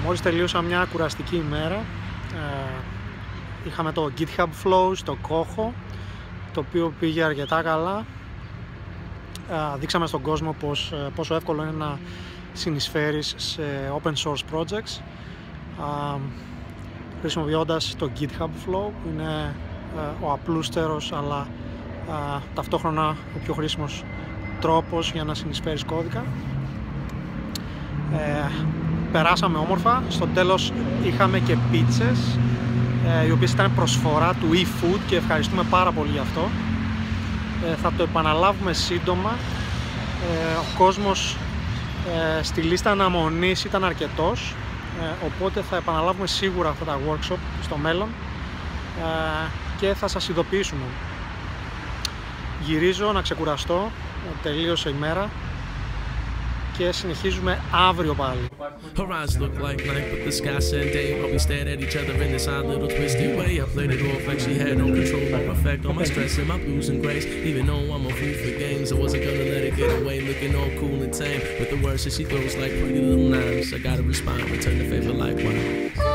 Μόλις τελείωσα μια κουραστική ημέρα, είχαμε το GitHub Flows, το Coho, το οποίο πήγε αρκετά καλά. Δείξαμε στον κόσμο πόσο εύκολο είναι να συνεισφέρεις σε open source projects χρησιμοποιώντας το GitHub Flow, που είναι ο απλούστερος αλλά ταυτόχρονα ο πιο χρήσιμος τρόπος για να συνεισφέρεις κώδικα. Περάσαμε όμορφα. Στο τέλος είχαμε και πίτσες, οι οποίες ήταν προσφορά του eFood και ευχαριστούμε πάρα πολύ γι' αυτό. Θα το επαναλάβουμε σύντομα. Ο κόσμος στη λίστα αναμονής ήταν αρκετός, οπότε θα επαναλάβουμε σίγουρα αυτά τα workshop στο μέλλον και θα σας ειδοποιήσουμε. Γυρίζω να ξεκουραστώ, τελείωσε η μέρα και συνεχίζουμε αύριο πάλι. Her eyes look like night, but the sky said day. While we stared at each other in this odd little twisted way. I played it off like she had no control, no effect on my stress and my blues and grace. Even though I'm a fool for games, I wasn't gonna let it get away, looking all cool and tame. With the words that she throws like pretty little knives, I gotta respond, return the favor likewise.